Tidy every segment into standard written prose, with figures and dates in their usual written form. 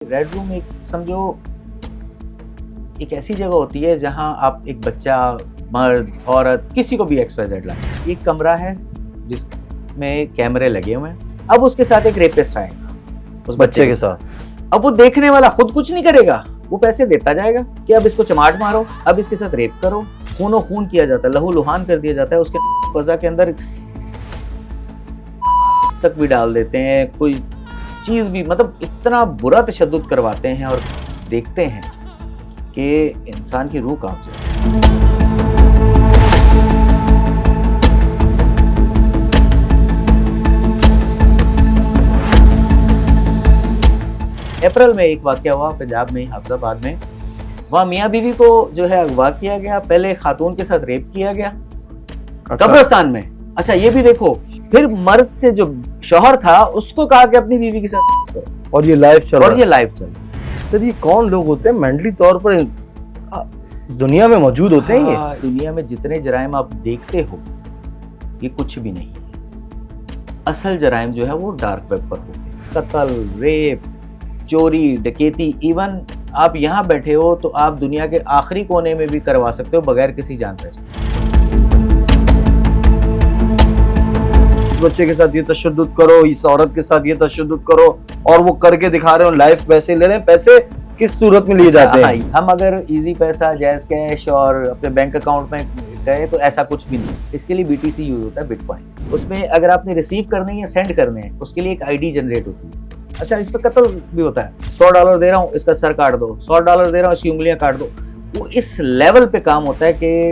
Red room एक समझो एक ऐसी जगह होती है जहां आप एक बच्चा, मर्द, औरत, किसी को भी XYZ लाए। एक कमरा है जिसमें कैमरे लगे हुए हैं। अब उसके साथ एक रेपिस्ट आएगा उस बच्चे के साथ। अब वो देखने वाला खुद कुछ नहीं करेगा, वो पैसे देता जाएगा कि अब इसको चमाट मारो, अब इसके साथ रेप करो। खूनो खून किया जाता है, लहू लुहान कर दिया जाता है, उसके फजा के अंदर तक भी डाल देते हैं, कोई चीज भी, मतलब इतना बुरा तशद्दुद करवाते हैं और देखते हैं कि इंसान की रूह कांप जाती है। अप्रैल में एक वाकया हुआ पंजाब में, हाफिजाबाद में। वहाँ मियाँ बीवी को जो है अगवा किया गया, पहले खातून के साथ रेप किया गया कब्रिस्तान में। अच्छा ये भी देखो, फिर मर्द से जो शौहर था उसको कहा कि अपनी बीवी के साथ करो, और ये लाइव चल रहा है। सर ये कौन लोग होते हैं मेंटली तौर पर दुनिया में मौजूद होते हैं? ये दुनिया में जितने जराइम आप देखते हो ये कुछ भी नहीं है। असल जराइम जो है वो डार्क वेब पर होते हैं। कत्ल, रेप, चोरी, डकैती, इवन आप यहाँ बैठे हो तो आप दुनिया के आखिरी कोने में भी करवा सकते हो बगैर किसी जान पहचान। बच्चे के साथ ये तशद्दुद करो, इस औरत के साथ ये तशद्दुद करो, और वो करके दिखा रहे हो, लाइफ पैसे ले रहे हैं। पैसे किस सूरत में लिए जाते हैं? हम अगर इजी पैसा, जैज कैश और अपने बैंक अकाउंट में गए तो ऐसा कुछ भी नहीं। इसके लिए BTC यूज होता है, बिटकॉइन। उसमें अगर आपने रिसीव करने या सेंड करने हैं उसके लिए एक ID जनरेट होती है। अच्छा इस पर कत्ल भी होता है, $100 दे रहा हूँ इसका सर काट दो, $100 दे रहा हूँ इसकी उंगलियां काट दो। वो इस लेवल पे काम होता है कि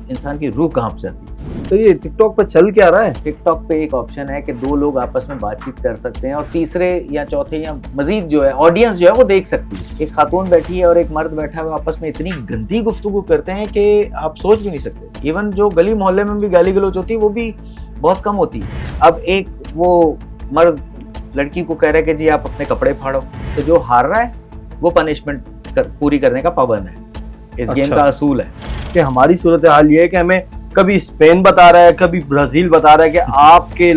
इंसान की रूह कांप जाती है। तो ये टिकटॉक पे चल क्या रहा है? टिकटॉक पे एक ऑप्शन है कि दो लोग आपस में बातचीत कर सकते हैं और तीसरे या चौथे या मजीद जो है ऑडियंस जो है वो देख सकती है। एक खातून बैठी है और एक मर्द बैठा है, वो आपस में इतनी गंदी गुफ्तगू करते हैं कि आप सोच भी नहीं सकते। इवन जो गली मोहल्ले में भी गाली गलौज होती है वो भी बहुत कम होती है। अब एक वो मर्द लड़की को कह रहा है कि जी आप अपने कपड़े फाड़ो, तो जो हार रहा है वो पनिशमेंट पूरी करने का पाबंद है। इस गेम का असूल है कि हमारी सूरत हाल ये है कि हमें कभी स्पेन बता रहा है, कभी ब्राजील बता रहा है कि आपके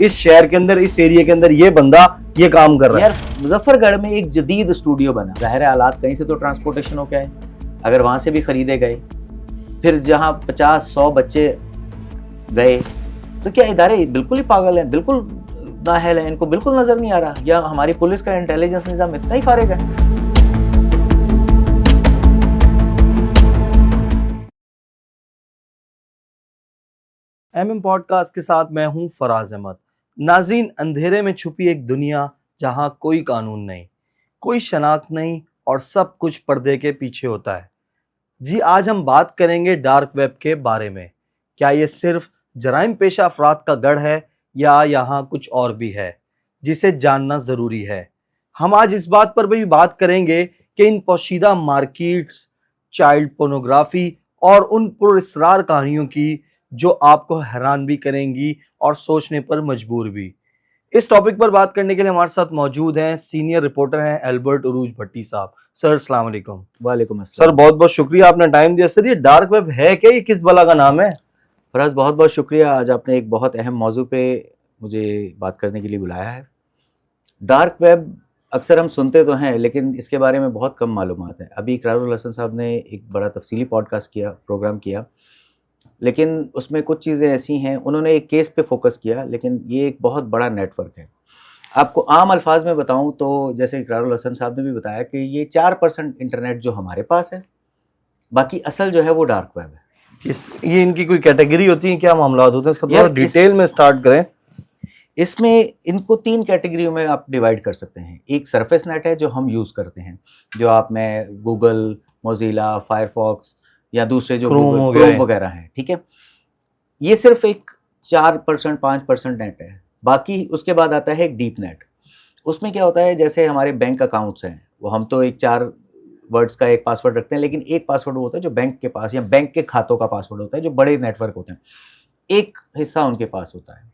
इस शहर के अंदर, इस एरिया के अंदर ये बंदा ये काम कर रहा है। यार मुजफ्फरगढ़ में एक जदीद स्टूडियो बना, जाहिर है हालात कहीं से तो ट्रांसपोर्टेशन हो गए, अगर वहां से भी खरीदे गए, फिर जहां 50-100 बच्चे गए, तो क्या इदारे बिल्कुल ही पागल हैं, बिल्कुल नाअहल है, इनको बिल्कुल नजर नहीं आ रहा, या हमारी पुलिस का इंटेलिजेंस निजाम इतना ही फारिग है? MM पॉडकास्ट के साथ मैं हूं फराज अहमद। नाज़रीन, अंधेरे में छुपी एक दुनिया जहां कोई कानून नहीं, कोई शनाख्त नहीं और सब कुछ पर्दे के पीछे होता है। जी आज हम बात करेंगे डार्क वेब के बारे में। क्या ये सिर्फ जराइम पेशा अफराद का गढ़ है या यहाँ कुछ और भी है जिसे जानना ज़रूरी है? हम आज इस बात पर भी बात करेंगे कि इन पोशीदा मार्केट्स, चाइल्ड पोर्नोग्राफी और उन पुरअसरार कहानियों की जो आपको हैरान भी करेंगी और सोचने पर मजबूर भी। इस टॉपिक पर बात करने के लिए हमारे साथ मौजूद हैं सीनियर रिपोर्टर हैं अल्बर्ट उरूज भट्टी साहब। सर अस्सलाम वालेकुम। वालेकुम अस्सलाम। सर बहुत बहुत शुक्रिया, आपने टाइम दिया। सर ये डार्क वेब है क्या, ये किस बला का नाम है? फराज बहुत बहुत शुक्रिया, आज आपने एक बहुत अहम मौजू पे मुझे बात करने के लिए बुलाया है। डार्क वेब अक्सर हम सुनते तो हैं लेकिन इसके बारे में बहुत कम मालूमात है। अभी इकरारुल हसन साहब ने एक बड़ा तफसीली पॉडकास्ट किया, प्रोग्राम किया, लेकिन उसमें कुछ चीज़ें ऐसी हैं, उन्होंने एक केस पे फोकस किया, लेकिन ये एक बहुत बड़ा नेटवर्क है। आपको आम अल्फाज में बताऊं तो जैसे इकरारुल हसन साहब ने भी बताया कि ये 4% इंटरनेट जो हमारे पास है, बाकी असल जो है वो डार्क वेब है। ये इनकी कोई कैटेगरी होती है, क्या मामला होते हैं, इसका थोड़ा डिटेल में स्टार्ट करें। इसमें इनको 3 कैटेगरी में आप डिवाइड कर सकते हैं। एक सरफेस नेट है जो हम यूज़ करते हैं, जो आप में गूगल, मोजिला, फायरफॉक्स या दूसरे जो क्रोम वगैरह हैं, ठीक है। ये सिर्फ एक 4% 5% नेट है। बाकी उसके बाद आता है एक डीप नेट। उसमें क्या होता है, जैसे हमारे बैंक अकाउंट्स हैं, वो हम तो एक 4 वर्ड्स का एक पासवर्ड रखते हैं, लेकिन एक पासवर्ड वो होता है जो बैंक के पास या बैंक के खातों का पासवर्ड होता है, जो बड़े नेटवर्क होते हैं। एक हिस्सा उनके पास होता है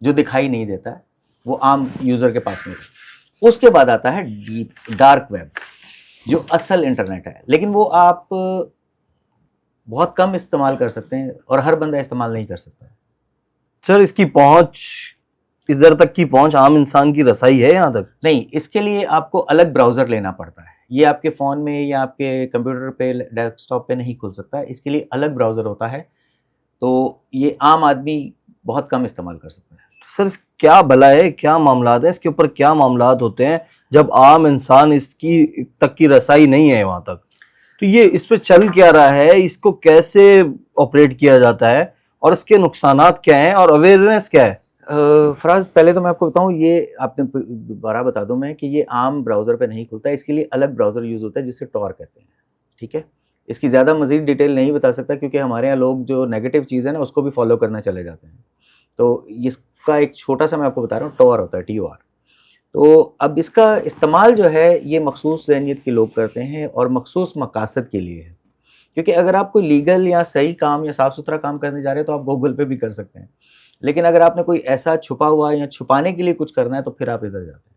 जो दिखाई नहीं देता है, वो आम यूज़र के पास नहीं होता। उसके बाद आता है डीप डार्क वेब, जो असल इंटरनेट है, लेकिन वो आप बहुत कम इस्तेमाल कर सकते हैं और हर बंदा इस्तेमाल नहीं कर सकता। सर इसकी पहुंच इधर तक की पहुंच आम इंसान की रसाई है यहाँ तक? नहीं, इसके लिए आपको अलग ब्राउज़र लेना पड़ता है। ये आपके फ़ोन में या आपके कंप्यूटर पे, डेस्कटॉप पे नहीं खुल सकता, इसके लिए अलग ब्राउज़र होता है। तो ये आम आदमी बहुत कम इस्तेमाल कर सकता है। सर क्या भला है, क्या मामलात है, इसके ऊपर क्या मामलात होते हैं जब आम इंसान इसकी तक की रसाई नहीं है वहां तक? तो ये इस पे चल क्या रहा है, इसको कैसे ऑपरेट किया जाता है और इसके नुकसानात क्या हैं और अवेयरनेस क्या है? फराज, पहले तो मैं आपको बताऊं, ये आपने दोबारा बता दूं मैं कि ये आम ब्राउज़र पे नहीं खुलता है, इसके लिए अलग ब्राउज़र यूज़ होता है जिसे टॉर कहते हैं। ठीक है, इसकी ज़्यादा मज़ीद डिटेल नहीं बता सकता क्योंकि हमारे यहाँ लोग जो नेगेटिव चीज़ है ना उसको भी फॉलो करना चले जाते हैं। तो इसका एक छोटा सा मैं आपको बता रहा हूँ, टॉर होता है, TOR। तो अब इसका इस्तेमाल जो है ये मखसूस ज़हनियत के लोग करते हैं और मखसूस मकासद के लिए है। क्योंकि अगर आप कोई लीगल या सही काम या साफ़ सुथरा काम करने जा रहे हैं तो आप गूगल पे भी कर सकते हैं। लेकिन अगर आपने कोई ऐसा छुपा हुआ या छुपाने के लिए कुछ करना है तो फिर आप इधर जाते हैं।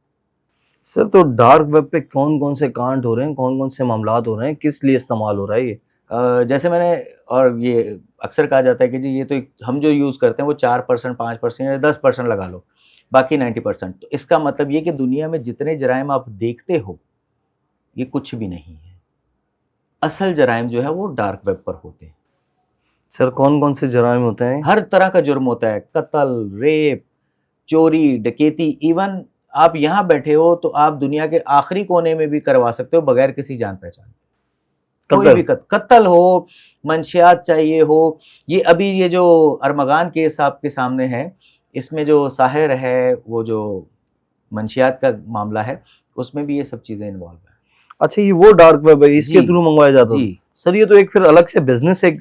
सर तो डार्क वेब पे कौन कौन से कांड हो रहे हैं, कौन कौन से मामलात हो रहे हैं, किस लिए इस्तेमाल हो रहा है ये? जैसे मैंने, और ये अक्सर कहा जाता है कि जी ये तो हम जो यूज़ करते हैं वो 4%, 5% या 10% लगा लो, बाकी 90%। तो इसका मतलब ये कि दुनिया में जितने जराइम आप देखते हो ये कुछ भी नहीं है। असल जराइम जो है वो डार्क वेब पर होते हैं। सर कौन कौन से जराइम होते हैं? हर तरह का जुर्म होता है, कत्ल, रेप, चोरी, डकैती। इवन आप यहाँ बैठे हो तो आप दुनिया के आखिरी कोने में भी करवा सकते हो बगैर किसी जान पहचान के। कोई भी कत्ल हो, मंशियात चाहिए हो। ये अभी ये जो अरमगान केस आपके सामने है, इसमें जो साहिर है, वो जो मंशियात का मामला है, उसमें भी ये सब चीज़ें इन्वॉल्व है। अच्छा, ये वो डार्क वेब है, इसके थ्रू मंगवाया जाता है? जी सर ये तो एक फिर अलग से बिजनेस, एक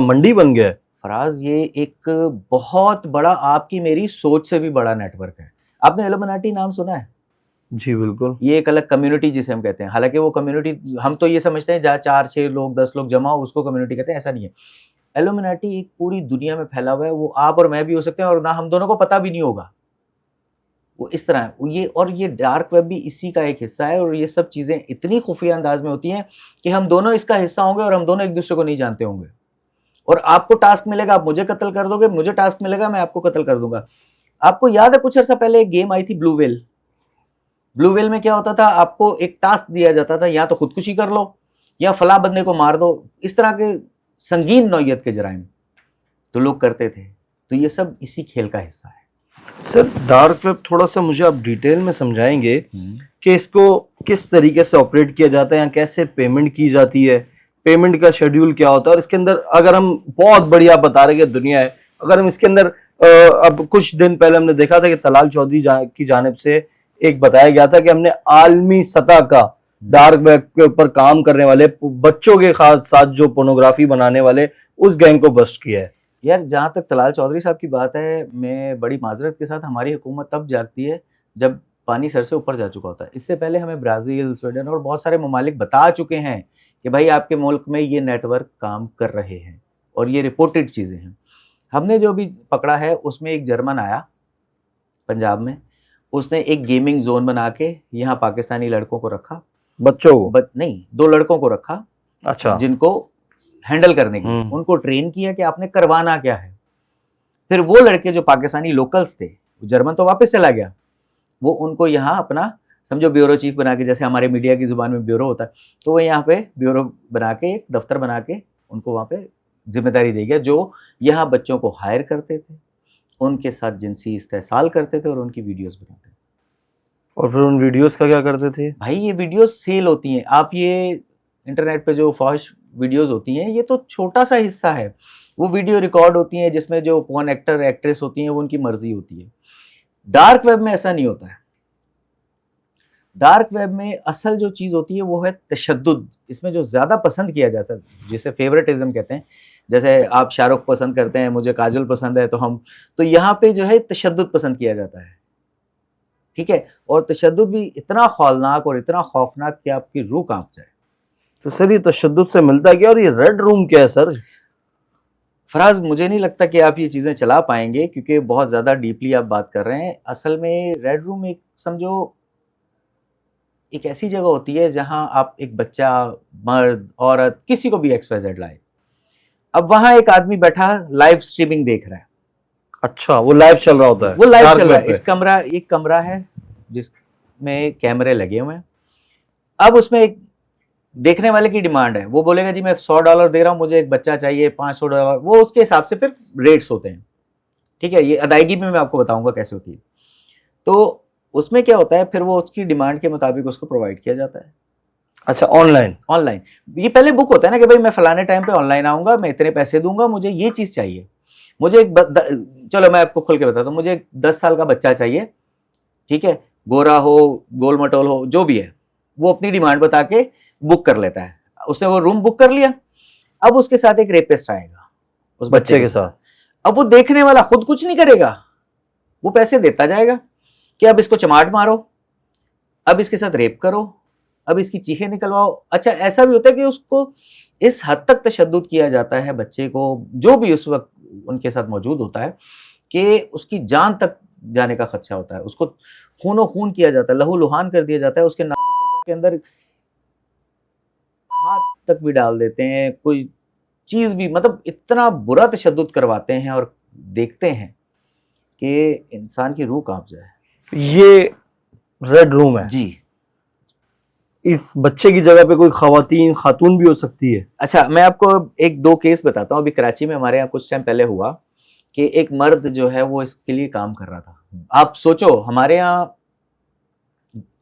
मंडी बन गया है। फराज, ये एक बहुत बड़ा, आपकी मेरी सोच से भी बड़ा नेटवर्क है। आपने इल्यूमिनाटी नाम सुना है? जी बिल्कुल। ये एक अलग कम्युनिटी जिसे हम कहते हैं। हालांकि वो कम्युनिटी, हम तो ये समझते हैं जहाँ 4-6 लोग, 10 लोग जमा हो उसको कम्युनिटी कहते हैं, ऐसा नहीं है। इल्यूमिनाटी एक पूरी दुनिया में फैला हुआ है। वो आप और मैं भी हो सकते हैं और ना हम दोनों को पता भी नहीं होगा। वो इस तरह है ये, और ये डार्क वेब भी इसी का एक हिस्सा है। और ये सब चीज़ें इतनी खुफिया अंदाज में होती हैं कि हम दोनों इसका हिस्सा होंगे और हम दोनों एक दूसरे को नहीं जानते होंगे। और आपको टास्क मिलेगा, आप मुझे कत्ल कर दोगे, मुझे टास्क मिलेगा, मैं आपको कत्ल कर दूंगा। आपको याद है कुछ अर्सा पहले एक गेम आई थी, ब्लू व्हेल? ब्लू व्हेल में क्या होता था, आपको एक टास्क दिया जाता था, या तो खुदकुशी कर लो या फला बंदे को मार दो। इस तरह के संगीन नौयत के जराइम तो लोग करते थे। तो ये सब इसी खेल का हिस्सा है। सर डार्क वेब थोड़ा सा मुझे आप डिटेल में समझाएंगे कि इसको किस तरीके से ऑपरेट किया जाता है, या कैसे पेमेंट की जाती है, पेमेंट का शेड्यूल क्या होता है? और इसके अंदर अगर हम, बहुत बढ़िया बता रहे हैं दुनिया है, अगर हम इसके अंदर अब कुछ दिन पहले हमने देखा था कि तलाल चौधरी की जानिब से एक बताया गया था कि हमने आलमी सतह का डार्क वेब के ऊपर काम करने वाले बच्चों के खास साथ जो पोर्नोग्राफी बनाने वाले उस गैंग को बस्ट किया है। यार जहाँ तक तलाल चौधरी साहब की बात है, मैं बड़ी माजरत के साथ, हमारी हुकूमत तब जागती है जब पानी सर से ऊपर जा चुका होता है। इससे पहले हमें ब्राज़ील, स्वीडन और बहुत सारे ममालिक बता चुके हैं कि भाई आपके मुल्क में ये नेटवर्क काम कर रहे हैं और ये रिपोर्टेड चीज़ें हैं। हमने जो भी पकड़ा है उसमें एक जर्मन आया पंजाब में, उसने एक गेमिंग जोन बना के यहाँ पाकिस्तानी लड़कों को रखा, बच्चों को नहीं, 2 लड़कों को रखा, अच्छा, जिनको हैंडल करने के लिए उनको ट्रेन किया कि आपने करवाना क्या है। फिर वो लड़के जो पाकिस्तानी लोकल्स थे, जर्मन तो वापस चला गया, वो उनको यहाँ अपना समझो ब्यूरो चीफ बना के, जैसे हमारे मीडिया की जुबान में ब्यूरो होता है, तो वो यहाँ पे ब्यूरो बना के, एक दफ्तर बना के उनको वहाँ पे जिम्मेदारी दे गया, जो यहाँ बच्चों को हायर करते थे, उनके साथ जिनसी इस्तेहसाल करते थे और उनकी वीडियोस बनाते थे। और फिर उन वीडियोस का क्या करते थे? भाई ये वीडियोस सेल होती हैं। आप ये इंटरनेट पे जो फौश वीडियोस होती हैं, ये तो छोटा सा हिस्सा है। वो वीडियो रिकॉर्ड होती हैं जिसमें जो पोर्न एक्टर एक्ट्रेस होती हैं वो उनकी मर्जी होती है। डार्क वेब में ऐसा नहीं होता है। डार्क वेब में असल जो चीज़ होती है वो है तशद्दुद। इसमें जो ज़्यादा पसंद किया जा सकता, जिसे फेवरेटिज्म कहते हैं, जैसे आप शाहरुख पसंद करते हैं, मुझे काजल पसंद है, तो यहाँ पे जो है तशद्दुद पसंद किया जाता है। ठीक है, और तशद्दुद भी इतना खौलनाक और इतना खौफनाक कि आपकी रूह कांप जाए। तो सर ये तशद्दुद से मिलता है क्या, और ये रेड रूम क्या है सर? फराज, मुझे नहीं लगता कि आप ये चीज़ें चला पाएंगे क्योंकि बहुत ज़्यादा डीपली आप बात कर रहे हैं। असल में रेड रूम एक, समझो, एक ऐसी जगह होती है जहां आप एक बच्चा, मर्द, औरत, किसी को भी XYZ लाए, अब वहां एक आदमी बैठा लाइव स्ट्रीमिंग देख रहा है अच्छा, वो लाइव चल रहा होता है? वो लाइव dark चल रहा web है। पे। एक कमरा है जिसमें कैमरे लगे हुए हैं। अब उसमें एक देखने वाले की डिमांड है, वो बोलेगा जी मैं $100 दे रहा हूँ, मुझे एक बच्चा चाहिए, $500, वो उसके हिसाब से फिर रेट्स होते हैं। ठीक है, ये अदायगी में मैं आपको बताऊंगा कैसे होती है। तो उसमें क्या होता है, फिर वो उसकी डिमांड के मुताबिक उसको प्रोवाइड किया जाता है। अच्छा, ऑनलाइन ये पहले बुक होता है ना कि भाई मैं फलाने टाइम पे ऑनलाइन आऊंगा, मैं इतने पैसे दूंगा, मुझे ये चीज चाहिए, मुझे चलो मैं आपको खुल के बताता हूँ, मुझे एक 10 साल का बच्चा चाहिए, ठीक है, गोरा हो, गोल मटोल हो, जो भी है, वो अपनी डिमांड बता के बुक कर लेता है। उसने वो रूम बुक कर लिया। अब उसके साथ एक रेपिस्ट आएगा उस बच्चे के साथ। अब वो देखने वाला खुद कुछ नहीं करेगा, वो पैसे देता जाएगा कि अब इसको चमाट मारो, अब इसके साथ रेप करो, अब इसकी चीखें निकलवाओ। अच्छा, ऐसा भी होता है कि उसको इस हद तक तशद्दुद किया जाता है बच्चे को, जो भी उस वक्त उनके साथ मौजूद होता है, कि उसकी जान तक जाने का खदशा होता है, उसको खूनो खून किया जाता है, लहू लुहान कर दिया जाता है, उसके नाजुक अज़ा के अंदर हाथ तक भी डाल देते हैं, कोई चीज भी, मतलब इतना बुरा तशद्दुद करवाते हैं और देखते हैं कि इंसान की रूह कांप जाए। ये रेड रूम है जी। इस बच्चे की जगह पे कोई खातून भी हो सकती है? अच्छा, मैं आपको एक दो केस बताता हूँ। अभी कराची में हमारे यहाँ कुछ टाइम पहले हुआ कि एक मर्द जो है वो इसके लिए काम कर रहा था। आप सोचो, हमारे यहाँ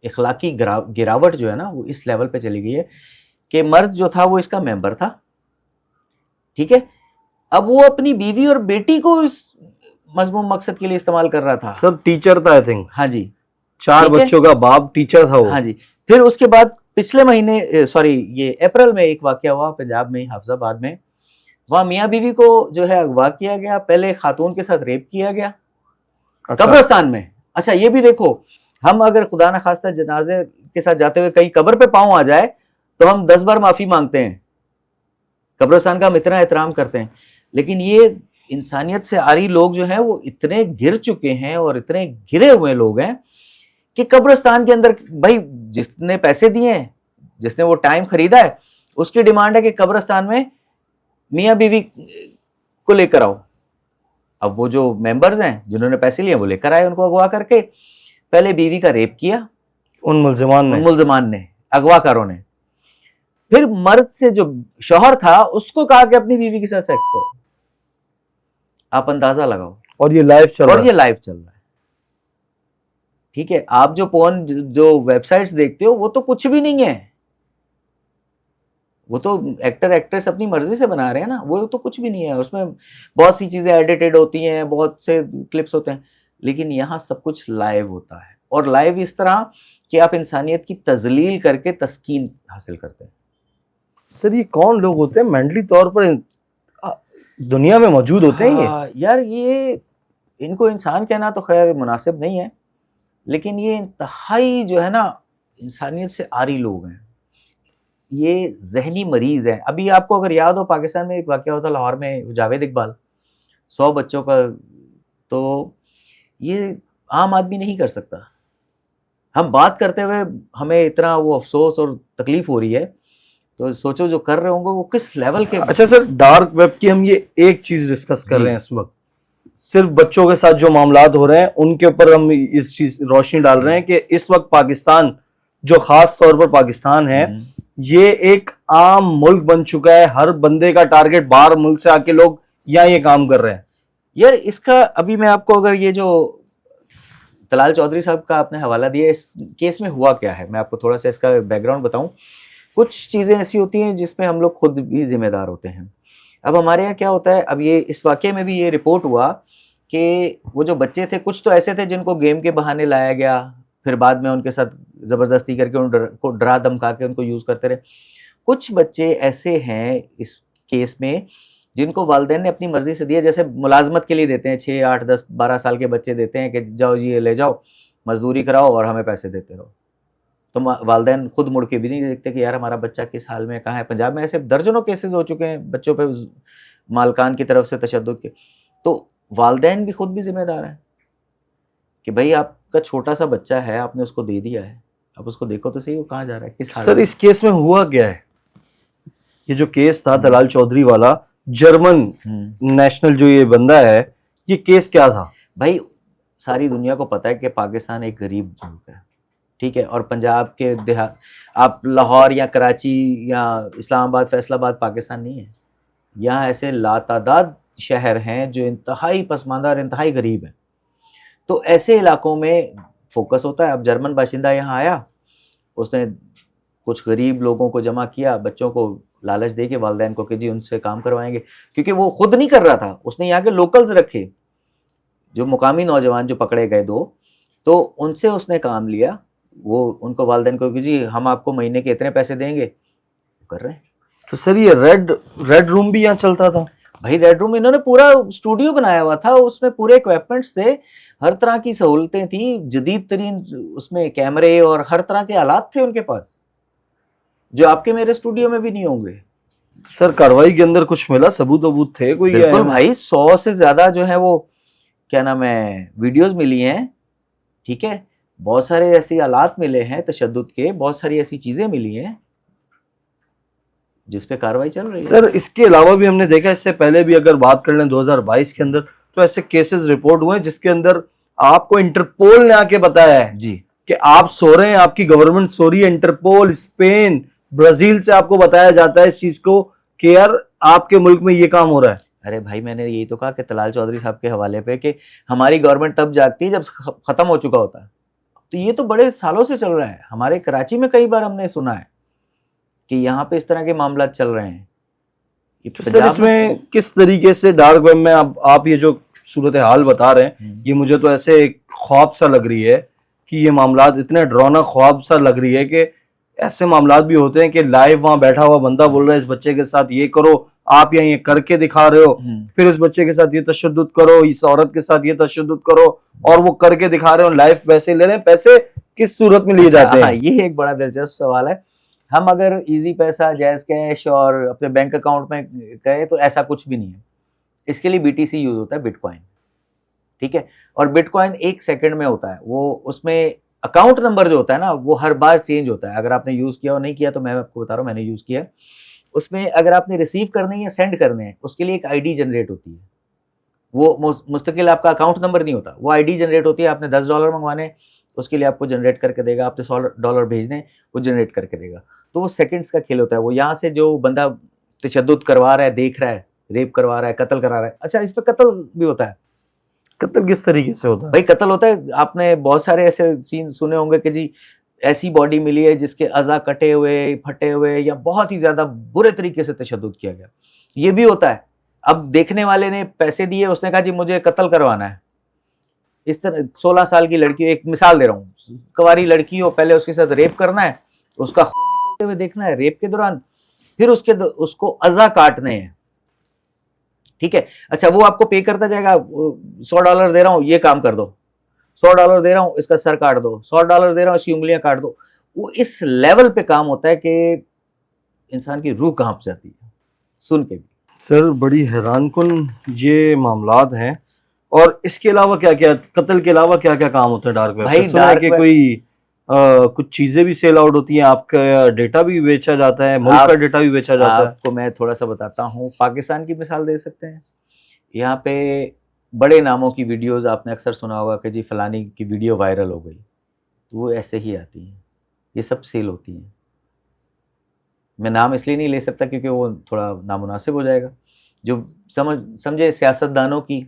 इखलाकी गिरावट जो है ना वो इस लेवल पे चली गई है कि मर्द जो था वो इसका मेंबर था, ठीक है, अब वो अपनी बीवी और बेटी को इस मजमूम मकसद के लिए इस्तेमाल कर रहा था। सब टीचर था आई थिंक। हाँ जी, 4 बच्चों का बाप टीचर था वो। हाँ जी। फिर उसके बाद पिछले महीने सॉरी ये अप्रैल में एक वाकया हुआ पंजाब में, हाफिजाबाद में। वहां मियाँ बीवी को जो है अगवा किया गया, पहले खातून के साथ रेप किया गया। अच्छा। कब्रिस्तान में। अच्छा, ये भी देखो, हम अगर खुदा ना खास्ता जनाजे के साथ जाते हुए कहीं कब्र पे पांव आ जाए तो हम 10 बार माफी मांगते हैं, कब्रिस्तान का हम इतना एहतराम करते हैं। लेकिन ये इंसानियत से आरी लोग जो हैं वो इतने गिर चुके हैं और इतने गिरे हुए लोग हैं कि कब्रिस्तान के अंदर भाई जिसने पैसे दिए हैं, जिसने वो टाइम खरीदा है, उसकी डिमांड है कि कब्रिस्तान में मियाँ बीवी को लेकर आओ। अब वो जो मेंबर्स हैं जिन्होंने पैसे लिए वो लेकर आए, उनको अगवा करके पहले बीवी का रेप किया उन मुल्जिमान ने, अगवाकारों ने। फिर मर्द से जो शौहर था उसको कहा कि अपनी बीवी के साथ सेक्स करो। आप अंदाजा लगाओ। और ये लाइव चल रहा है। ठीक है, आप जो पोर्न जो वेबसाइट्स देखते हो वो तो कुछ भी नहीं है, वो तो एक्टर एक्ट्रेस अपनी मर्जी से बना रहे हैं ना, वो तो कुछ भी नहीं है। उसमें बहुत सी चीजें एडिटेड होती हैं, बहुत से क्लिप्स होते हैं, लेकिन यहाँ सब कुछ लाइव होता है। और लाइव इस तरह कि आप इंसानियत की तजलील करके तस्कीन हासिल करते हैं। सर ये कौन लोग होते हैं मेंटली तौर पर दुनिया में मौजूद होते हैं ये? यार ये इनको इंसान कहना तो खैर मुनासिब नहीं है, लेकिन ये इंतहाई जो है ना इंसानियत से आरी लोग हैं, ये जहनी मरीज हैं। अभी आपको अगर याद हो, पाकिस्तान में एक वाकया होता लाहौर में, जावेद इकबाल 100 बच्चों का, तो ये आम आदमी नहीं कर सकता। हम बात करते हुए हमें इतना वो अफसोस और तकलीफ हो रही है, तो सोचो जो कर रहे होंगे वो किस लेवल के। अच्छा सर, डार्क वेब की हम ये एक चीज डिस्कस कर रहे हैं इस वक्त, सिर्फ बच्चों के साथ जो मामलात हो रहे हैं उनके ऊपर हम इस चीज रोशनी डाल रहे हैं कि इस वक्त पाकिस्तान, जो खास तौर पर पाकिस्तान है, ये एक आम मुल्क बन चुका है। हर बंदे का टारगेट, बाहर मुल्क से आके लोग यहाँ ये काम कर रहे हैं। यार इसका अभी मैं आपको, अगर ये जो तलाल चौधरी साहब का आपने हवाला दिया, इस केस में हुआ क्या है मैं आपको थोड़ा सा इसका बैकग्राउंड बताऊं। कुछ चीज़ें ऐसी होती हैं जिसमें हम लोग खुद भी जिम्मेदार होते हैं। अब हमारे यहाँ क्या होता है, अब ये इस वाक़े में भी ये रिपोर्ट हुआ कि वो जो बच्चे थे, कुछ तो ऐसे थे जिनको गेम के बहाने लाया गया, फिर बाद में उनके साथ ज़बरदस्ती करके उनको डरा धमका के उनको यूज़ करते रहे। कुछ बच्चे ऐसे हैं इस केस में जिनको वालिदैन ने अपनी मर्जी से दिया, जैसे मुलाजमत के लिए देते हैं, 6, 8, 10, 12 साल के बच्चे देते हैं कि जाओ जी ये ले जाओ, मजदूरी कराओ और हमें पैसे देते रहो। तो वालिदैन खुद मुड़ के भी नहीं देखते कि यार हमारा बच्चा किस हाल में कहाँ है। पंजाब में ऐसे दर्जनों केसेस हो चुके हैं बच्चों पे मालकान की तरफ से तशद्दुद के। तो वालिदैन भी खुद भी जिम्मेदार हैं कि भाई आपका छोटा सा बच्चा है, आपने उसको दे दिया है, अब उसको देखो तो सही वो कहाँ जा रहा है, किस हाल। सर इस केस में हुआ क्या है? ये जो केस था तलाल चौधरी वाला, जर्मन नेशनल जो ये बंदा है, ये केस क्या था? भाई सारी दुनिया को पता है कि पाकिस्तान एक गरीब मुल्क है, ठीक है, और पंजाब के देहात, आप लाहौर या कराची या इस्लामाबाद फैसलाबाद पाकिस्तान नहीं है। यहाँ ऐसे लातादाद शहर हैं जो इंतहाई पसमानदा और इंतहाई गरीब हैं। तो ऐसे इलाकों में फोकस होता है। अब जर्मन बाशिंदा यहाँ आया, उसने कुछ गरीब लोगों को जमा किया, बच्चों को लालच दे के वालिदैन को कि जी उनसे काम करवाएंगे, क्योंकि वो खुद नहीं कर रहा था, उसने यहाँ के लोकल्स रखे, जो मुकामी नौजवान जो पकड़े गए दो, तो उनसे उसने काम लिया। वो उनको वालिदैन को कि जी हम आपको महीने के इतने पैसे देंगे, कर रहे हैं। तो सर ये रेड रूम भी यहाँ चलता था? भाई रेड रूम इन्होंने पूरा स्टूडियो बनाया हुआ था, उसमें पूरे इक्विपमेंट्स थे, हर तरह की सहूलतें थी, जदीद तरीन उसमें कैमरे और हर तरह के आलात थे उनके पास, जो आपके मेरे स्टूडियो में भी नहीं होंगे। सर कार्रवाई के अंदर कुछ मिला, सबूत वबूत थे कोई? बिल्कुल भाई, 100 से ज्यादा जो है वो क्या नाम है वीडियोस मिली हैं, ठीक है, बहुत सारे ऐसे आलात मिले हैं तशद्दुद के, बहुत सारी ऐसी चीजें मिली हैं जिस पे कार्रवाई चल रही है। सर इसके अलावा भी हमने देखा, इससे पहले भी अगर बात कर लें 2022 के अंदर, तो ऐसे केसेस रिपोर्ट हुए जिसके अंदर आपको इंटरपोल ने आके बताया है जी कि आप सो रहे हैं, आपकी गवर्नमेंट सो रही है। इंटरपोल, स्पेन, ब्राजील से आपको बताया जाता है इस चीज को कि यार आपके मुल्क में ये काम हो रहा है। अरे भाई मैंने यही तो कहा कि तलाल चौधरी साहब के हवाले पे कि हमारी गवर्नमेंट तब जागती है जब खत्म हो चुका होता है। तो ये तो बड़े सालों से चल रहा है, हमारे कराची में कई बार हमने सुना है कि यहाँ पे इस तरह के मामला चल रहे हैं। तो सर इसमें किस तरीके से डार्क वेब में आप ये जो सूरत हाल बता रहे हैं, ये मुझे तो ऐसे एक ख्वाब सा लग रही है कि ये मामला इतने डरावना ख्वाब सा लग रही है कि ऐसे मामला भी होते हैं कि लाइव वहां बैठा हुआ बंदा बोल रहा है इस बच्चे के साथ ये करो, आप यहाँ ये करके दिखा रहे हो, फिर इस बच्चे के साथ ये तशद्दुद करो, इस औरत के साथ ये तशद्दुद करो, और वो करके दिखा रहे हो, लाइव पैसे ले रहे हैं। पैसे किस सूरत में लिए जाते हैं? ये एक बड़ा दिलचस्प सवाल है। हम अगर इजी पैसा, जैज कैश और अपने बैंक अकाउंट में गए तो ऐसा कुछ भी नहीं है। इसके लिए बीटीसी यूज होता है, बिटकॉइन, ठीक है, और बिटकॉइन 1 सेकंड में होता है। वो उसमें अकाउंट नंबर जो होता है ना वो हर बार चेंज होता है। अगर आपने यूज किया और नहीं किया तो मैं आपको बता रहा हूँ, मैंने यूज किया। उसमें अगर आपने रिसीव करने या सेंड करने हैं उसके लिए एक आईडी जनरेट होती है। वो मुस्तकिल आपका अकाउंट नंबर नहीं होता, वो आईडी जनरेट होती है। आपने $10 मंगवाने, उसके लिए आपको जनरेट करके देगा। आपने $100 भेजने, वो जनरेट करके देगा। तो वो सेकंड्स का खेल होता है। वो यहाँ से जो बंदा तशद्दुद करवा रहा है, देख रहा है, रेप करवा रहा है, कत्ल करा रहा है। अच्छा, इस पर कत्ल भी होता है। कत्ल किस तरीके से होता है भाई? कत्ल होता है, आपने बहुत सारे ऐसे सीन सुने होंगे कि जी ऐसी बॉडी मिली है जिसके अज़ा कटे हुए, फटे हुए, या बहुत ही ज्यादा बुरे तरीके से तशद्दुद किया गया। ये भी होता है। अब देखने वाले ने पैसे दिए, उसने कहा जी मुझे कत्ल करवाना है। इस तरह 16 साल की लड़की, एक मिसाल दे रहा हूँ, कुंवारी लड़की हो, पहले उसके साथ रेप करना है, उसका खून निकलते हुए देखना है रेप के दौरान, फिर उसको अज़ा काटने हैं, ठीक है। अच्छा, वो आपको पे करता जाएगा, $100 दे रहा हूँ ये काम कर दो, $100 दे रहा हूँ इसका सर काट दो, $100 दे रहा हूँ इसकी उंगलियां काट दो। वो इस लेवल पे काम होता है कि इंसान की रूह कांप जाती है सुन के भी। सर बड़ी हैरानकुन ये मामलात हैं। और इसके अलावा क्या क्या, कत्ल के अलावा क्या क्या काम होता है डार्क वेब? भाई सुना है कि कोई कुछ चीजें भी सेल आउट होती हैं, आपका डेटा भी बेचा जाता है, मुल्क का डेटा भी बेचा जाता है। आपको मैं थोड़ा सा बताता हूँ, पाकिस्तान की मिसाल दे सकते हैं। यहाँ पे बड़े नामों की वीडियोस आपने अक्सर सुना होगा कि जी फलानी की वीडियो वायरल हो गई, तो वो ऐसे ही आती हैं, ये सब सेल होती हैं। मैं नाम इसलिए नहीं ले सकता क्योंकि वो थोड़ा नामुनासिब हो जाएगा। जो समझे सियासतदानों की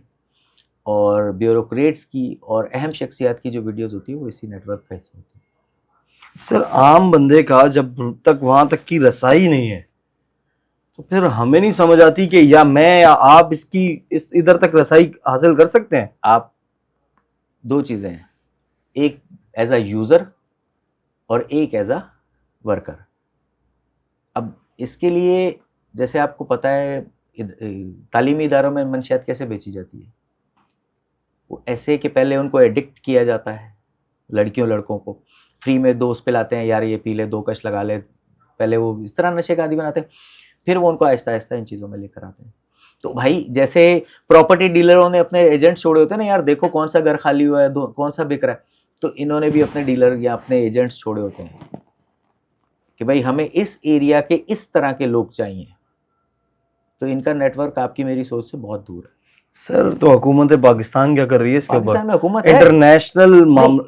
और ब्यूरोक्रेट्स की और अहम शख्सियात की जो वीडियोस होती है वो इसी नेटवर्क का हिस्सा होती है। सर आम बंदे का जब तक वहां तक की रसाई नहीं है तो फिर हमें नहीं समझ आती कि या मैं या आप इस इधर तक रसाई हासिल कर सकते हैं। आप दो चीजें हैं, एक एज अ यूजर और एक एज अ वर्कर। अब इसके लिए जैसे आपको पता है तालीमी इदारों में मंशियात कैसे बेची जाती है, वो ऐसे कि पहले उनको एडिक्ट किया जाता है, लड़कियों लड़कों को फ्री में दोस्त पिलाते हैं, यार ये पी ले, 2 कश लगा ले, पहले वो इस तरह नशे का आदी बनाते हैं, फिर वो उनको आहिस्ता आहिस्ता इन चीज़ों में लेकर आते हैं। तो भाई जैसे प्रॉपर्टी डीलरों ने अपने एजेंट छोड़े होते हैं ना, यार देखो कौन सा घर खाली हुआ है, कौन सा बिक रहा है, तो इन्होंने भी अपने डीलर या अपने एजेंट्स छोड़े होते हैं कि भाई हमें इस एरिया के इस तरह के लोग चाहिए। तो इनका नेटवर्क आपकी मेरी सोच से बहुत दूर है। सर तो हुकूमत पाकिस्तान क्या कर रही है इसके ऊपर? पाकिस्तान में हुकूमत है। इंटरनेशनल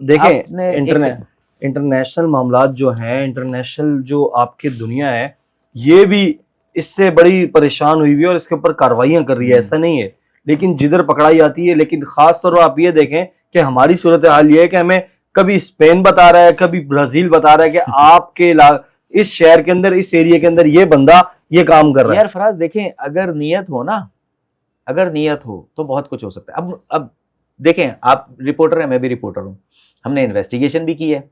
देखें, आपने इंटरनेशनल मामलात जो हैं, इंटरनेशनल जो आपकी दुनिया है, ये भी इससे बड़ी परेशान हुई हुई है और इसके ऊपर कार्रवाइयां कर रही है, ऐसा नहीं है। लेकिन जिधर पकड़ाई आती है, लेकिन खास तौर पर आप ये देखें कि हमारी सूरत हाल ये है कि हमें कभी स्पेन बता रहा है, कभी ब्राजील बता रहा है कि आपके इस शहर के अंदर, इस एरिया के अंदर ये बंदा ये काम कर रहा है। यार फराज देखें, अगर नियत हो ना, अगर नियत हो तो बहुत कुछ हो सकता है। अब देखें, आप रिपोर्टर हैं, मैं भी रिपोर्टर हूं, हमने इन्वेस्टिगेशन भी की है।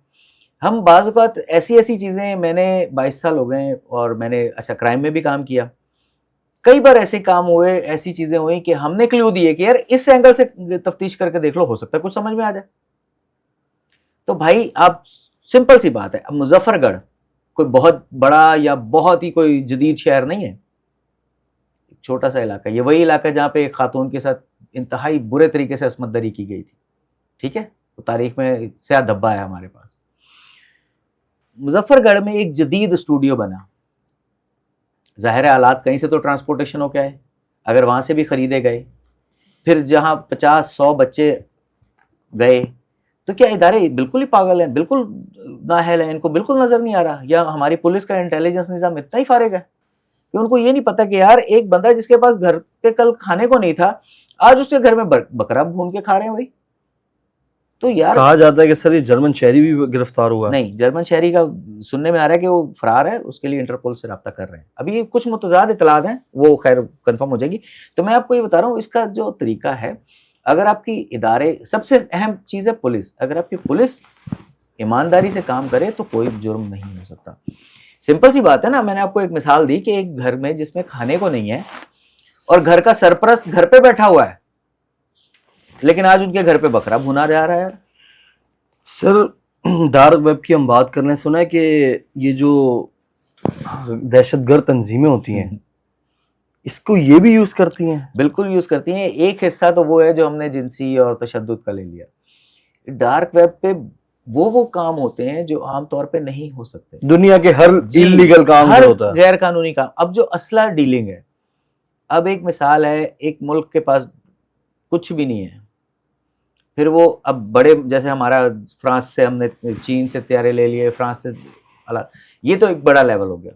हम बाज़ औक़ात ऐसी ऐसी चीज़ें, मैंने 22 साल हो गए और मैंने अच्छा क्राइम में भी काम किया, कई बार ऐसे काम हुए, ऐसी चीज़ें हुई कि हमने क्लू दिए कि यार इस एंगल से तफ्तीश करके देख लो, हो सकता है कुछ समझ में आ जाए। तो भाई आप, सिंपल सी बात है, अब मुजफ्फरगढ़ कोई बहुत बड़ा या बहुत ही कोई जदीद शहर नहीं है, एक छोटा सा इलाका। ये वही इलाका जहाँ पे एक खातून के साथ इंतहाई बुरे तरीके से असमत दरी की गई थी, ठीक है, तो तारीख में स्याह धब्बा है हमारे पास। मुजफ्फरगढ़ में एक जदीद स्टूडियो बना, ज़ाहिर है हालात कहीं से तो ट्रांसपोर्टेशन हो के आए, अगर वहाँ से भी ख़रीदे गए, फिर जहाँ 50-100 बच्चे गए, तो क्या इदारे बिल्कुल ही पागल हैं, बिल्कुल नाअहल हैं, इनको बिल्कुल नज़र नहीं आ रहा? या हमारी पुलिस का इंटेलिजेंस निज़ाम इतना ही फारिग है कि उनको ये नहीं पता कि यार एक बंदा जिसके पास घर पे कल खाने को नहीं था, आज उसके घर में बकरा भून के खा रहे हैं भाई। तो यार कहा जाता है कि सर ये जर्मन शहरी भी गिरफ्तार हुआ। नहीं, जर्मन शहरी का सुनने में आ रहा है कि वो फरार है, उसके लिए इंटरपोल से रब्ता कर रहे हैं। अभी कुछ मुतज़ाद इतलात हैं, वो खैर कंफर्म हो जाएगी। तो मैं आपको ये बता रहा हूँ, इसका जो तरीका है, अगर आपकी इदारे, सबसे अहम चीज़ है पुलिस, अगर आपकी पुलिस ईमानदारी से काम करे तो कोई जुर्म नहीं हो सकता। सिंपल सी बात है ना, मैंने आपको एक मिसाल दी कि एक घर में जिसमें खाने को नहीं है और घर का सरपरस्त घर पे बैठा हुआ है, लेकिन आज उनके घर पे बकरा भुना जा रहा है यार। सर डार्क वेब की हम बात करने सुना है कि ये जो दहशतगर्द तंजीमें होती हैं, इसको ये भी यूज करती हैं। बिल्कुल यूज करती हैं। एक हिस्सा तो वो है जो हमने जिनसी और तशद्दुद का ले लिया। डार्क वेब पे वो काम होते हैं जो आमतौर पे नहीं हो सकते। दुनिया के हर इलीगल काम हर होता है, गैर कानूनी काम। अब जो असला डीलिंग है, अब एक मिसाल है, एक मुल्क के पास कुछ भी नहीं है, फिर वो अब बड़े, जैसे हमारा फ्रांस से, हमने चीन से तैयारे ले लिए, फ्रांस से अलग, ये तो एक बड़ा लेवल हो गया।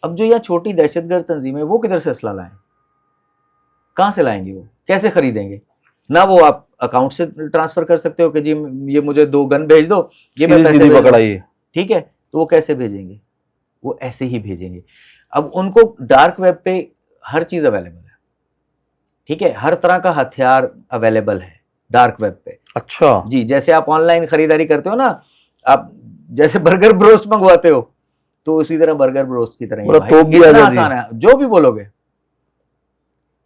अब जो यहाँ छोटी दहशतगर्द तंजीमें, वो किधर से असला लाएं, कहाँ से लाएंगे, वो कैसे खरीदेंगे? ना वो आप अकाउंट से ट्रांसफर कर सकते हो कि जी ये मुझे 2 गन भेज दो, ये मैं पैसे पकड़ाइए, ठीक है, तो वो कैसे भेजेंगे? वो ऐसे ही भेजेंगे। अब उनको डार्क वेब पे हर चीज अवेलेबल है, ठीक है, हर तरह का हथियार अवेलेबल है डार्क वेब पे। अच्छा जी, जैसे आप ऑनलाइन खरीदारी करते हो ना, आप जैसे बर्गर ब्रोस्ट मंगवाते हो, तो उसी तरह बर्गर ब्रोस्ट की तरह ही भाई, इतना आसान है, जो भी बोलोगे।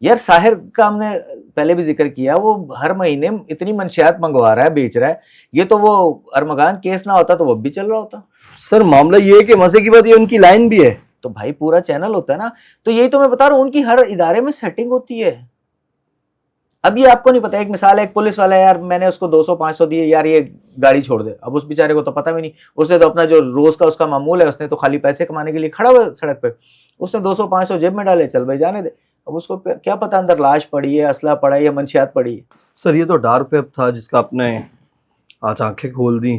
यार साहिर का हमने पहले भी जिक्र किया, वो हर महीने इतनी मंशियात मंगवा रहा है, बेच रहा है। ये तो वो अरमगान केस ना होता तो वो भी चल रहा होता। सर मामला ये है कि मजे की बात ये उनकी लाइन भी है, तो भाई पूरा चैनल होता है ना। तो यही तो मैं बता रहा हूँ, उनकी हर इदारे में सेटिंग होती है। अब ये आपको नहीं पता, एक मिसाल है, एक पुलिस वाला है, यार मैंने उसको 200-500 दिए, यार ये गाड़ी छोड़ दे। अब उस बेचारे को तो पता भी नहीं, उसने तो अपना जो रोज का उसका मामूल है, उसने तो खाली पैसे कमाने के लिए खड़ा हुआ सड़क पे, उसने 200-500 जेब में डाले, चल भाई जाने दे। अब उसको क्या पता अंदर लाश पड़ी है, असला पड़ा है या मंशियात पड़ी है। सर ये तो डार्क वेब था जिसका आपने आज आंखें खोल दी।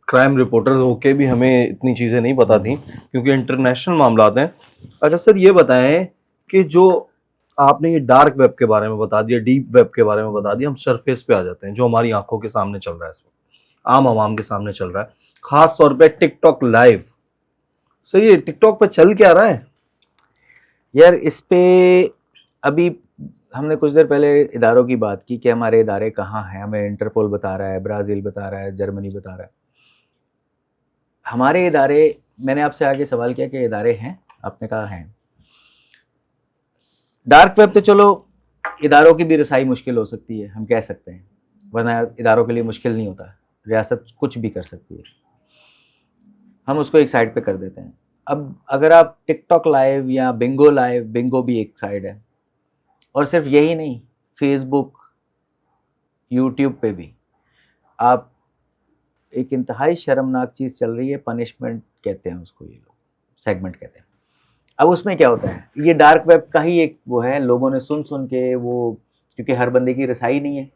क्राइम रिपोर्टर्स होके भी हमें इतनी चीज़ें नहीं पता थी, क्योंकि इंटरनेशनल मामलात हैं। अच्छा सर ये बताएं कि जो आपने ये डार्क वेब के बारे में बता दिया, डीप वेब के बारे में बता दिया, हम सरफेस पे आ जाते हैं, जो हमारी आंखों के सामने चल रहा है इस वक्त, आम आवाम के सामने चल रहा है, खास तौर पे टिकटॉक लाइव। सर ये टिकटॉक पे चल क्या रहा है? यार इस पे अभी हमने कुछ देर पहले इदारों की बात की कि हमारे इदारे कहाँ हैं, हमें इंटरपोल बता रहा है, ब्राज़ील बता रहा है, जर्मनी बता रहा है। हमारे इदारे, मैंने आपसे आगे सवाल किया कि इदारे हैं, आपने कहा हैं। डार्क वेब तो चलो इदारों की भी रसाई मुश्किल हो सकती है, हम कह सकते हैं, वरना इदारों के लिए मुश्किल नहीं होता, रियासत कुछ भी कर सकती है, हम उसको एक साइड पे कर देते हैं। अब अगर आप टिकटॉक लाइव या बिंगो लाइव, बिंगो भी एक साइड है, और सिर्फ यही नहीं, फेसबुक, यूट्यूब पे भी आप, एक इंतहाई शर्मनाक चीज़ चल रही है, पनिशमेंट कहते हैं उसको ये लोग, सेगमेंट कहते हैं। अब उसमें क्या होता है, ये डार्क वेब का ही एक वो है, लोगों ने सुन के वो क्योंकि हर बंदे की रसाई नहीं है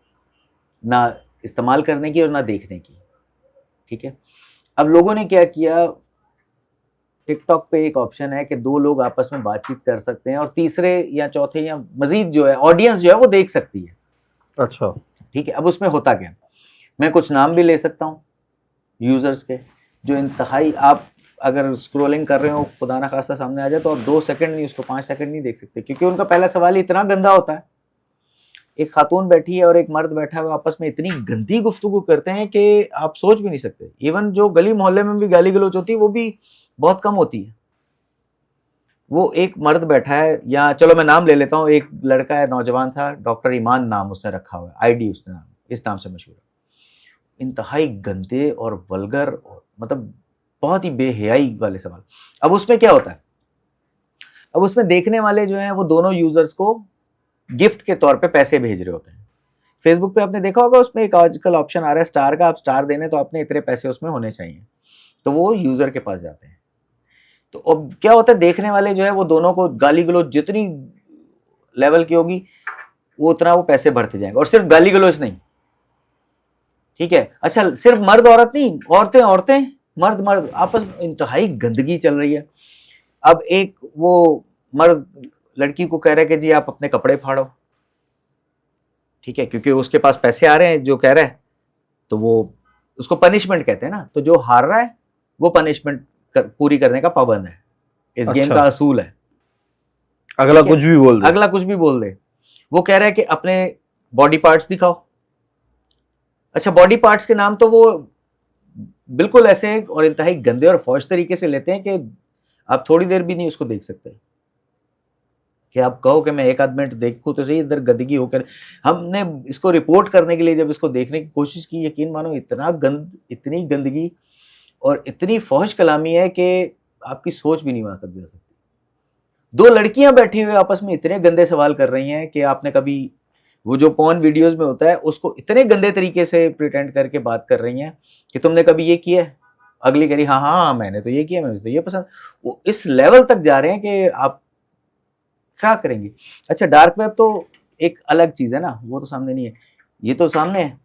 ना इस्तेमाल करने की और ना देखने की, ठीक है। अब लोगों ने क्या किया, टिकटॉक पे एक ऑप्शन है कि दो लोग आपस में बातचीत कर सकते हैं और तीसरे या चौथे या मजीद जो है ऑडियंस जो है वो देख सकती है। अच्छा, ठीक है। अब उसमें होता क्या, मैं कुछ नाम भी ले सकता हूँ यूजर्स के जो इंतहाई, आप अगर स्क्रोलिंग कर रहे हो खुदा ना खास्ता सामने आ जाए तो आप 2 सेकंड नहीं, उसको 5 सेकंड नहीं देख सकते, क्योंकि उनका पहला सवाल ही इतना गंदा होता है। एक खातून बैठी है और एक मर्द बैठा है, वो आपस में इतनी गंदी गुफ्तगू करते हैं कि आप सोच भी नहीं सकते। इवन जो गली मोहल्ले में भी गाली गलौज होती है वो भी बहुत कम होती है। वो एक मर्द बैठा है, या चलो मैं नाम ले लेता हूँ, एक लड़का है नौजवान सा, डॉक्टर ईमान नाम उसने रखा हुआ है, आईडी उसने नाम, इस नाम से मशहूर है। इंतहाई गंदे और वल्गर, मतलब बहुत ही बेहयाई वाले सवाल। अब उसमें क्या होता है, अब उसमें देखने वाले जो हैं वो दोनों यूजर्स को गिफ्ट के तौर पे पैसे भेज रहे होते हैं। फेसबुक पे आपने देखा होगा, उसमें एक आजकल ऑप्शन आ रहा है स्टार का, आप स्टार देने तो आपने इतने पैसे उसमें होने चाहिए, तो वो यूजर के पास जाते हैं। तो अब क्या होता है, देखने वाले जो है वो दोनों को गाली गलौज जितनी लेवल की होगी वो उतना वो पैसे भरते जाएंगे, और सिर्फ गाली गलौज नहीं, ठीक है। अच्छा, सिर्फ मर्द औरत नहीं, औरतें औरतें, मर्द मर्द आपस में इंतहाई गंदगी चल रही है। अब एक वो मर्द लड़की को कह रहा है कि जी आप अपने कपड़े फाड़ो, ठीक है, क्योंकि उसके पास पैसे आ रहे हैं जो कह रहा है, तो वो उसको पनिशमेंट कहते हैं ना, तो जो हार रहा है वो पनिशमेंट पूरी करने का पाबंद है, इस गेम का असूल है। अगला कुछ भी बोल दे, अगला कुछ भी बोल दे। वो कह रहा है कि अपने बॉडी पार्ट्स दिखाओ। अच्छा, बॉडी पार्ट्स के नाम तो वो बिल्कुल ऐसे और इंतहाई गंदे और फौज तरीके से लेते हैं कि आप थोड़ी देर भी नहीं उसको देख सकते, कि आप कहो कि मैं एक आध मिनट देखूं तो सही, इधर गंदगी होकर। हमने इसको रिपोर्ट करने के लिए जब इसको देखने की कोशिश की, यकीन मानो इतनी गंदगी और इतनी फौज कलामी है कि आपकी सोच भी नहीं वहां तक जा सकती। दो लड़कियां बैठी हुई आपस में इतने गंदे सवाल कर रही हैं कि आपने कभी, वो जो पॉर्न वीडियोस में होता है उसको इतने गंदे तरीके से प्रिटेंड करके बात कर रही हैं कि तुमने कभी ये किया है, अगली करी हाँ हाँ मैंने तो ये किया, मुझे तो ये पसंद। वो इस लेवल तक जा रहे हैं कि आप क्या करेंगे। अच्छा, डार्क वेब तो एक अलग चीज है ना, वो तो सामने नहीं है, ये तो सामने है,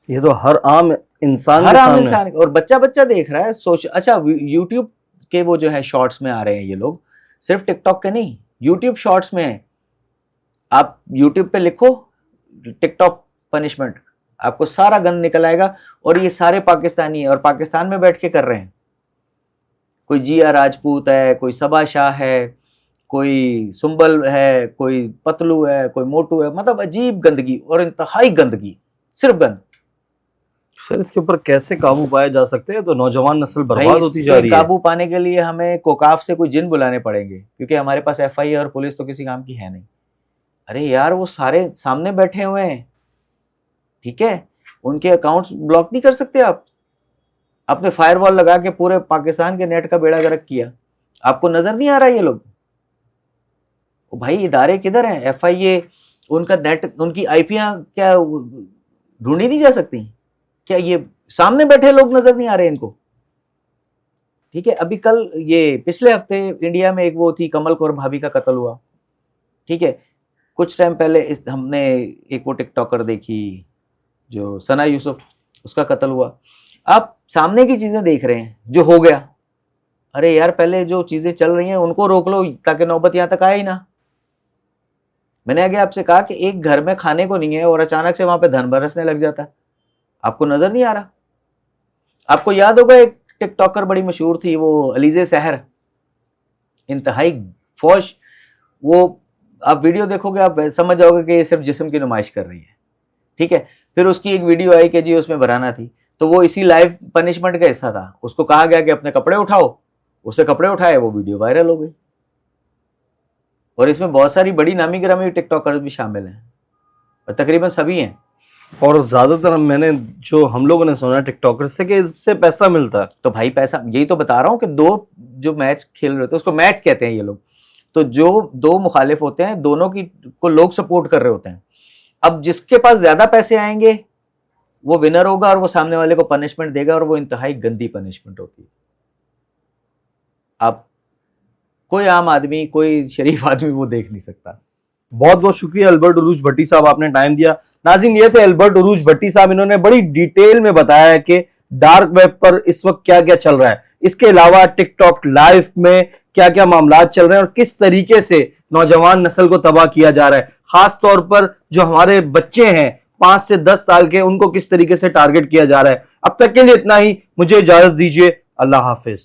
ये तो हर आम इंसान हर के आम सामने इंसान, और बच्चा बच्चा देख रहा है सोशल। अच्छा, यूट्यूब के वो जो है शॉर्ट्स में आ रहे हैं ये लोग, सिर्फ टिकटॉक के नहीं, यूट्यूब शॉर्ट्स में है। आप यूट्यूब पे लिखो टिकटॉक पनिशमेंट, आपको सारा गंद निकल आएगा, और ये सारे पाकिस्तानी है और पाकिस्तान में बैठ के कर रहे हैं। कोई जिया राजपूत है, कोई सबा शाह है, कोई सुंबल है, कोई पतलू है, कोई मोटू है, मतलब अजीब गंदगी और इंतहाई गंदगी, सिर्फ गंद। सर इसके ऊपर कैसे काबू पाया जा सकते हैं? तो नौजवान नस्ल भाई बर्बाद इस होती पे जा रही है। काबू पाने के लिए हमें कोकाफ से कोई जिन बुलाने पड़ेंगे, क्योंकि हमारे पास एफआई और पुलिस तो किसी काम की है नहीं। अरे यार, वो सारे सामने बैठे हुए हैं, ठीक है, उनके अकाउंट्स ब्लॉक नहीं कर सकते आप? आपने फायरवॉल लगा के पूरे पाकिस्तान के नेट का बेड़ा गर्क किया, आपको नजर नहीं आ रहा ये लोग? भाई इदारे किधर हैं? एफआईए, उनका नेट, उनकी आईपियां क्या ढूंढी नहीं जा सकती क्या? ये सामने बैठे लोग नजर नहीं आ रहे इनको? ठीक है। अभी कल, ये पिछले हफ्ते इंडिया में एक वो थी कमल कौर भाभी का कत्ल हुआ, ठीक है। कुछ टाइम पहले हमने एक वो टिकटॉकर देखी जो सना यूसुफ, उसका कत्ल हुआ। आप सामने की चीजें देख रहे हैं जो हो गया। अरे यार, पहले जो चीजें चल रही हैं उनको रोक लो ताकि नौबत यहां तक आए ही ना। मैंने आगे आपसे कहा कि एक घर में खाने को नहीं है और अचानक से वहां पे धन बरसने लग जाता है, आपको नजर नहीं आ रहा? आपको याद होगा एक टिकटॉकर बड़ी मशहूर थी, वो अलीजे सहर, इंतहाई फौश। वो आप वीडियो देखोगे आप समझ जाओगे कि ये सिर्फ जिस्म की नुमाइश कर रही है, ठीक है। फिर उसकी एक वीडियो आई कि जी उसमें बराना थी, तो वो इसी लाइव पनिशमेंट का हिस्सा था। उसको कहा गया कि अपने कपड़े उठाओ, उससे कपड़े उठाए, वो वीडियो वायरल हो गई। और इसमें बहुत सारी बड़ी नामी गिरामी टिकटॉकर्स भी शामिल हैं, और तकरीबन सभी हैं। और ज्यादातर मैंने जो हम लोगों ने सुना टिकटॉकर से कि इससे पैसा मिलता है। तो भाई पैसा, यही तो बता रहा हूं कि दो जो मैच खेल रहे होते हैं उसको मैच कहते हैं ये लोग। तो जो दो मुखालिफ होते हैं, दोनों की को लोग सपोर्ट कर रहे होते हैं। अब जिसके पास ज्यादा पैसे आएंगे वो विनर होगा और वो सामने वाले को पनिशमेंट देगा, और वो इंतहाई गंदी पनिशमेंट होती है। अब कोई आम आदमी, कोई शरीफ आदमी वो देख नहीं सकता। बहुत बहुत शुक्रिया अल्बर्ट उरूज भट्टी साहब, आपने टाइम दिया। नाज़रीन, ये थे अल्बर्ट उरूज भट्टी साहब, इन्होंने बड़ी डिटेल में बताया है कि डार्क वेब पर इस वक्त क्या क्या चल रहा है, इसके अलावा टिकटॉक लाइव में क्या क्या मामला चल रहे हैं और किस तरीके से नौजवान नस्ल को तबाह किया जा रहा है, खास तौर पर जो हमारे बच्चे हैं 5 से 10 साल के, उनको किस तरीके से टारगेट किया जा रहा है। अब तक के लिए इतना ही, मुझे इजाजत दीजिए, अल्लाह हाफिज।